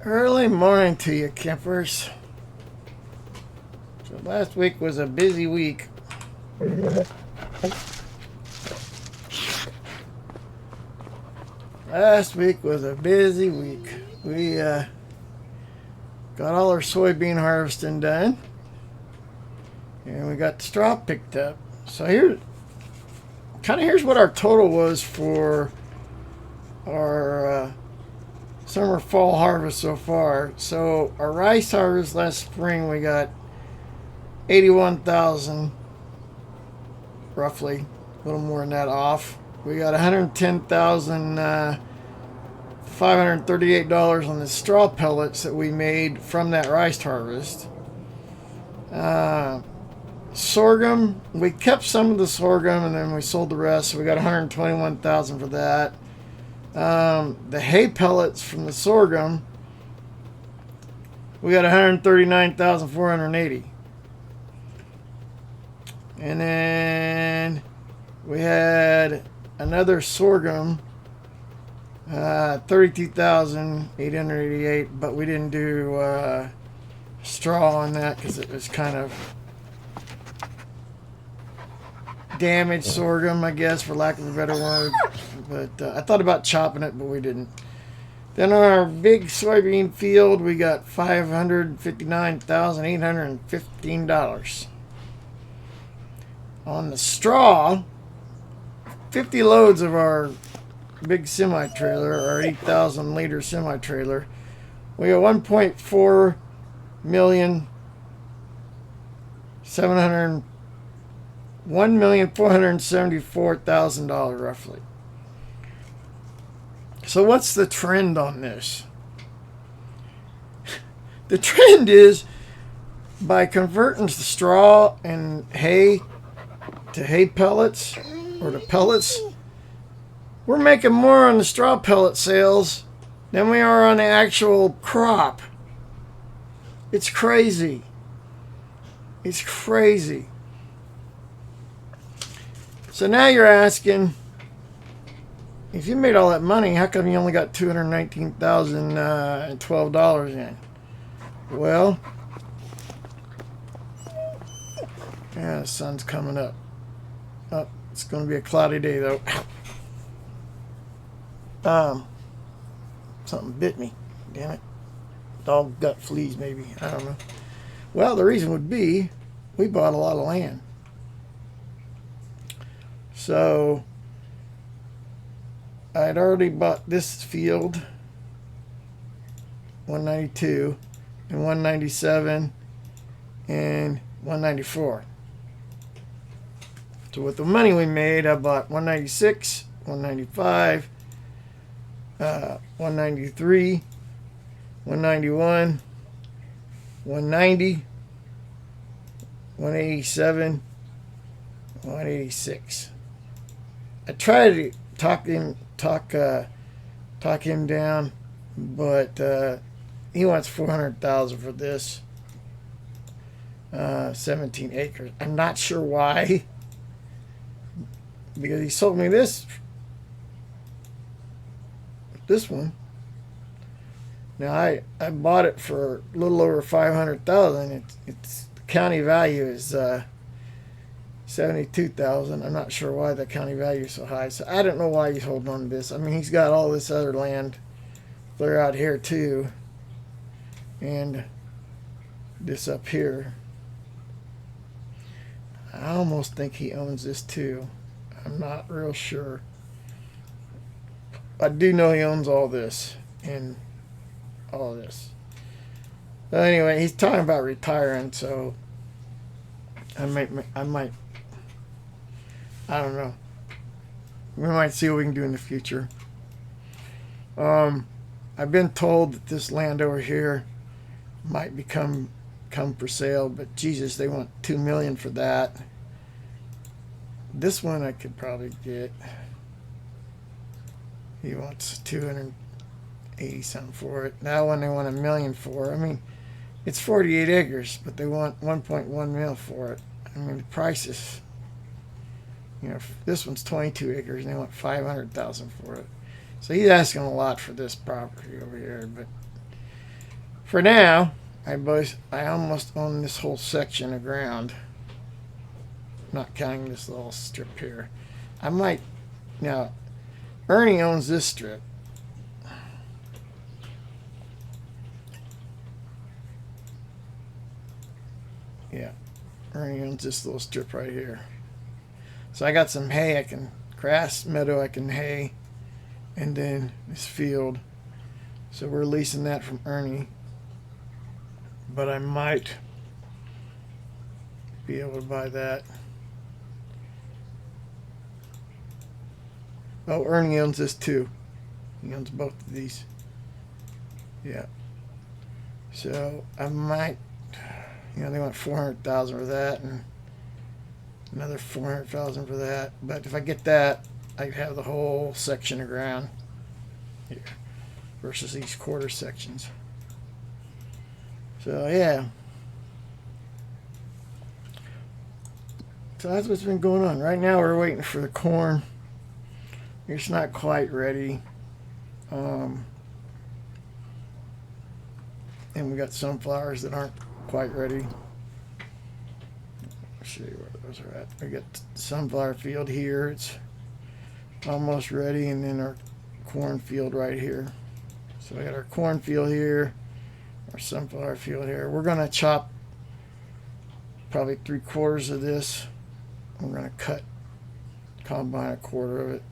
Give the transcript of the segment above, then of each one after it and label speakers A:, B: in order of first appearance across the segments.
A: Early morning to you, campers. So last week was a busy week. Last week was a busy week. We got all our soybean harvesting done, and we got the straw picked up. So here's what our total was for our summer fall harvest so far. So our rice harvest last spring, we got 81,000 roughly, a little more than that off. We got $110,538 on the straw pellets that we made from that rice harvest. Sorghum, we kept some of the sorghum and then we sold the rest, so we got $121,000 for that. The hay pellets from the sorghum, we got $139,480. And then we had another sorghum, $32,888, but we didn't do straw on that because it was kind of damaged sorghum, I guess, for lack of a better word. But I thought about chopping it, but we didn't. Then on our big soybean field, we got $559,815. On the straw, 50 loads of our big semi-trailer, our 8,000 liter semi-trailer, we got $1,474,000 roughly. So what's the trend on this? The trend is by converting the straw and hay to hay pellets or to pellets, we're making more on the straw pellet sales than we are on the actual crop. It's crazy. It's crazy. So now you're asking, if you made all that money, how come you only got $219,012 in? Well, yeah, the sun's coming up. Oh, it's going to be a cloudy day though. Something bit me. Damn it. Dog gut fleas maybe. I don't know. Well, the reason would be we bought a lot of land. So I'd already bought this field, 192 and 197 and 194. So with the money we made, I bought 196, 195, 193, 191, 190, 187, 186. I tried to talk him down, but he wants $400,000 for this 17 acres. I'm not sure why, because he sold me this one. Now I bought it for a little over $500,000. It's the county value is $72,000. I'm not sure why the county value is so high. So I don't know why he's holding on to this. I mean, he's got all this other land clear out here too, and this up here. I almost think he owns this too. I'm not real sure. I do know he owns all this and all this. But anyway, he's talking about retiring, so I might, I don't know. We might see what we can do in the future. I've been told that this land over here might come for sale, but Jesus, they want $2 million for that. This one I could probably get. He wants 280 something for it. That one they want $1 million for. I mean, it's 48 acres, but they want 1.1 mil for it. I mean, the price is, you know, this one's 22 acres and they want 500,000 for it. So he's asking a lot for this property over here. But for now, I almost own this whole section of ground, not counting this little strip here. I might, now, Ernie owns this strip. Yeah, Ernie owns this little strip right here. So I got some hay, grass meadow I can hay, and then this field. So we're leasing that from Ernie. But I might be able to buy that. Oh, Ernie owns this too. He owns both of these. Yeah. So I might, you know, they want 400,000 for that and another 400,000 for that. But if I get that, I'd have the whole section of ground here versus these quarter sections. So yeah. So that's what's been going on. Right now we're waiting for the corn. It's not quite ready. And we got sunflowers that aren't quite ready. I'll show you where those are at. We got the sunflower field here. It's almost ready, and then our corn field right here. So we got our corn field here, our sunflower field here. We're gonna chop probably 3/4 of this. We're gonna combine 1/4 of it.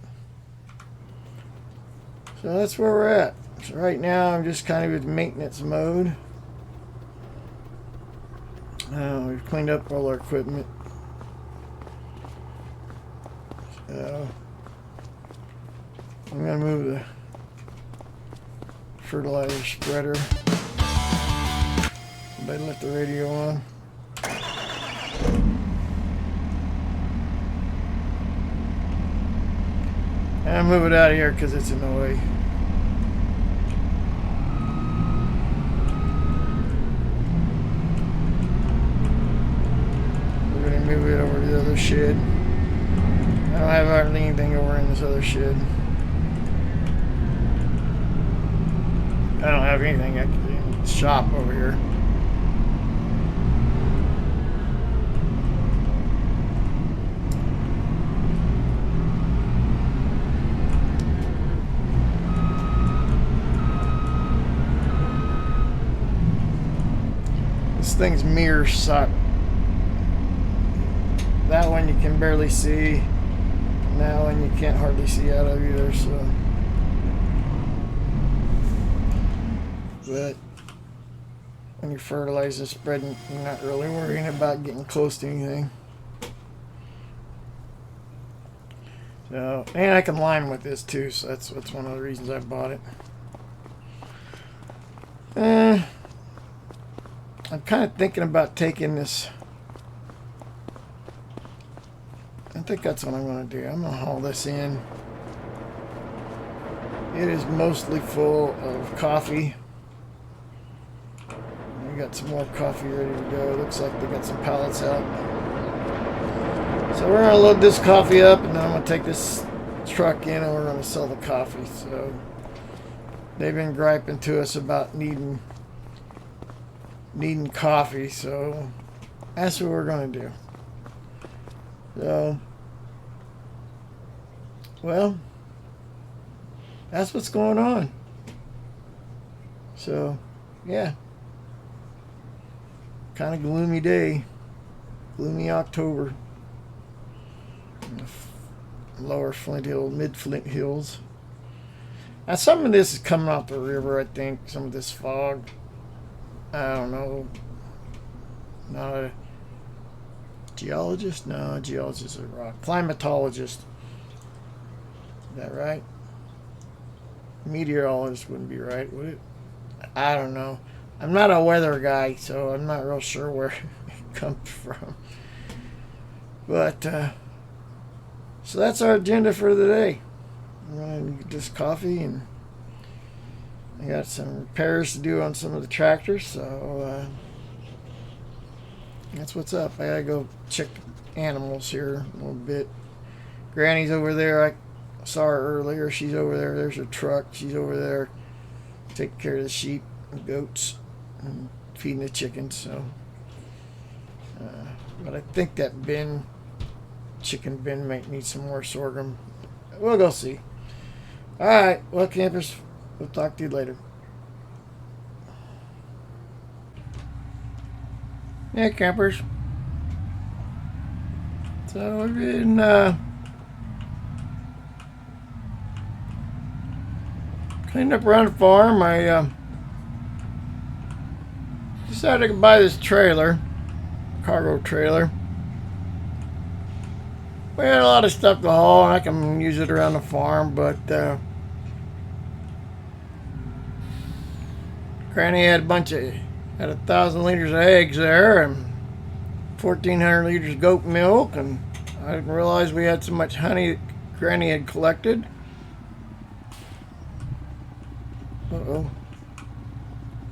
A: So that's where we're at. So right now I'm just kind of in maintenance mode. We've cleaned up all our equipment. So I'm gonna move the fertilizer spreader. Somebody left the radio on. And I'll move it out of here because it's in the way. We're going to move it over to the other shed. I don't have hardly anything over in this other shed. I don't have anything actually in the shop over here. This thing's mirror suck. That one you can barely see. And that one you can't hardly see out of either, so. But when you fertilize the spreading, you're not really worrying about getting close to anything. So, and I can lime with this too, so that's one of the reasons I bought it. I'm kind of thinking about taking this. I think that's what I'm going to do. I'm going to haul this in. It is mostly full of coffee. We got some more coffee ready to go. Looks like they got some pallets out. So we're going to load this coffee up, and then I'm going to take this truck in and we're going to sell the coffee. So they've been griping to us about needing coffee, so that's what we're going to do. So, well, that's what's going on. So, yeah. Kind of gloomy day. Gloomy October. In the lower Flint Hill, mid Flint Hills. Now, some of this is coming off the river, I think. Some of this fog. I don't know. Not a geologist? No, a geologist is a rock. Climatologist. Is that right? meteorologist wouldn't be right, would it? I don't know. I'm not a weather guy, so I'm not real sure where it comes from. But, so that's our agenda for the day. I'm going to get this coffee, and I got some repairs to do on some of the tractors, so that's what's up. I gotta go check animals here a little bit. Granny's over there. I saw her earlier. She's over there. There's her truck. She's over there taking care of the sheep and goats and feeding the chickens. So, but I think that chicken bin might need some more sorghum. We'll go see. All right, well, campers, we'll talk to you later. Yeah, campers. So we've been cleaning up around the farm. I decided to buy this trailer, cargo trailer. We had a lot of stuff to haul, and I can use it around the farm, but Granny had 1,000 liters of eggs there, and 1,400 liters of goat milk, and I didn't realize we had so much honey that Granny had collected. Uh-oh.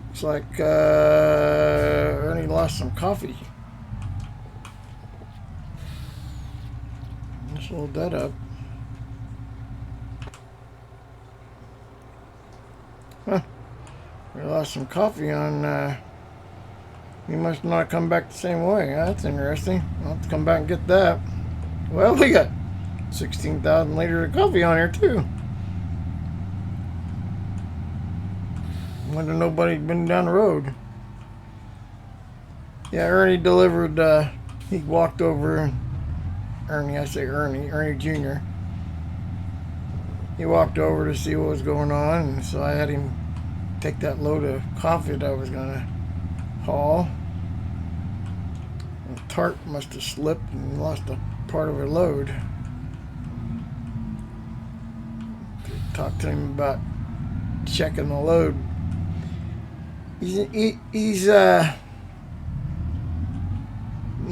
A: Looks like Ernie lost some coffee. Let's load that up. Huh. We lost some coffee on, you must not come back the same way. That's interesting. I'll have to come back and get that. Well, we got 16,000 liters of coffee on here, too. Wonder nobody'd been down the road. Yeah, Ernie delivered, he walked over, Ernie Jr. He walked over to see what was going on, and so I had him take that load of coffee that I was going to haul. The tarp must have slipped and lost a part of her load. Talked to him about checking the load. He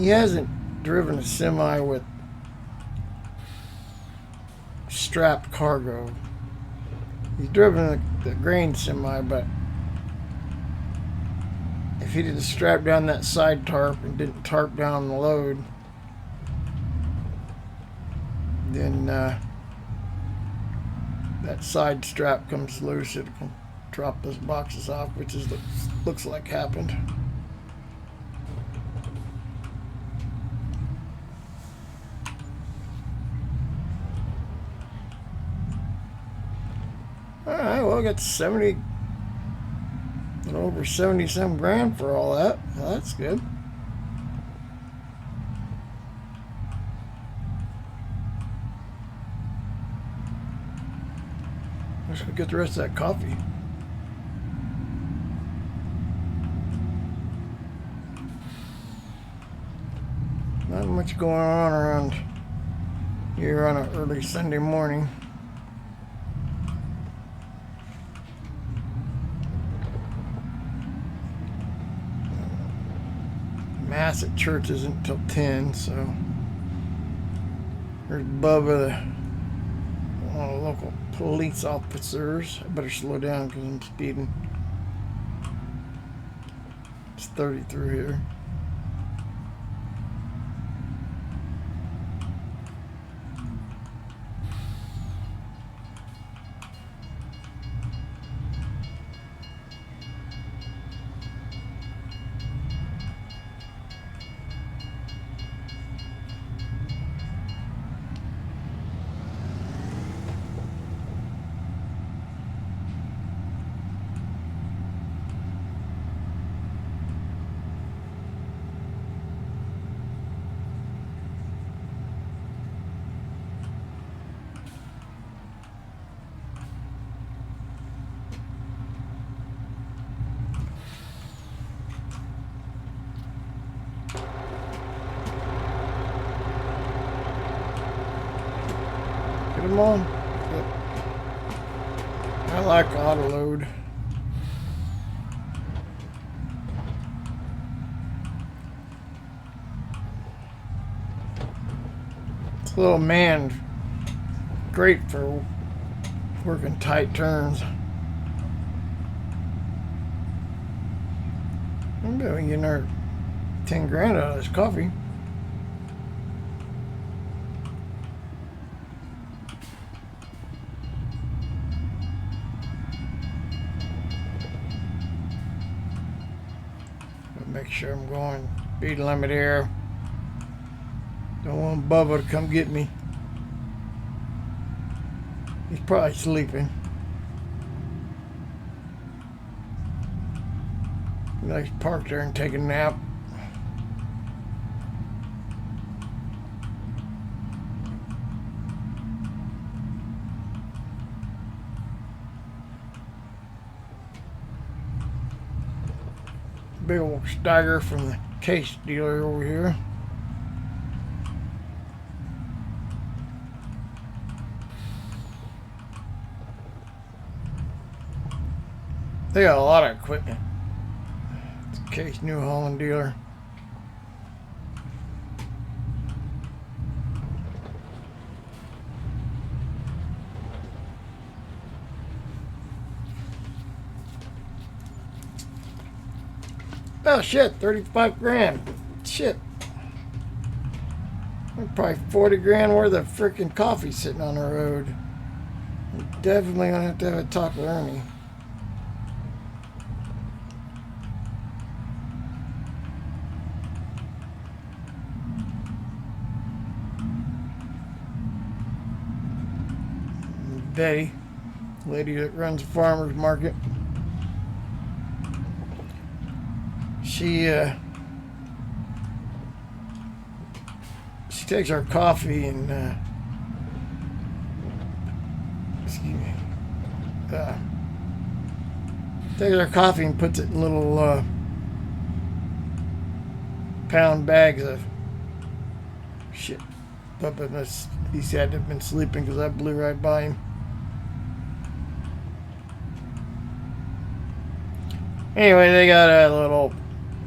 A: hasn't driven a semi with strapped cargo. He's driven the grain semi, but if he didn't strap down that side tarp and didn't tarp down the load, then that side strap comes loose. It can drop those boxes off, which looks like happened. Alright, well, I got over 70-some grand for all that. Well, that's good. Let's go get the rest of that coffee. Not much going on around here on an early Sunday morning. Mass at church isn't until 10, so there's Bubba, one of the local police officers. I better slow down because I'm speeding. It's 30 through here. Come on. like auto load. This little man, great for working tight turns. I'm going to get another 10 grand out of this coffee. Make sure I'm going speed limit here. Don't want Bubba to come get me. He's probably sleeping. He likes to park there and take a nap. Big old stagger from the case dealer over here. They got a lot of equipment. It's a Case New Holland dealer. Oh shit, 35 grand. Shit. Probably 40 grand worth of freaking coffee sitting on the road. I'm definitely gonna have to have a talk with Ernie. Betty, lady that runs the Famrers Market. She takes our coffee and takes our coffee and puts it in little pound bags of shit. He said to have been sleeping because I blew right by him. Anyway, they got a little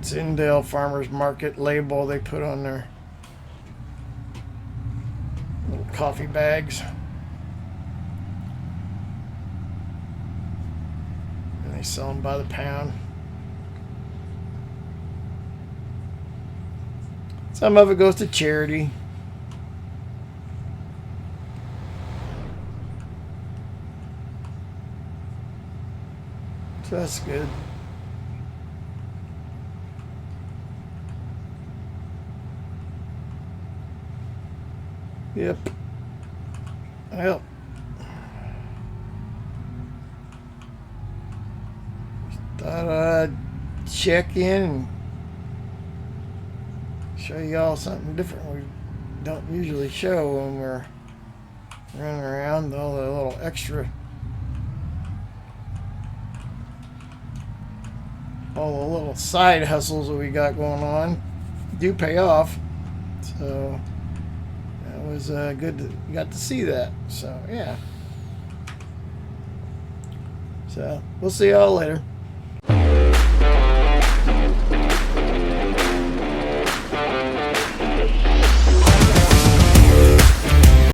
A: Zendale Famrers Market label they put on their little coffee bags. And they sell them by the pound. Some of it goes to charity. So that's good. Yep. Well, thought I'd check in and show y'all something different we don't usually show when we're running around, all the little extra, all the little side hustles that we got going on do pay off. So it was good that you got to see that. So yeah. So we'll see y'all later.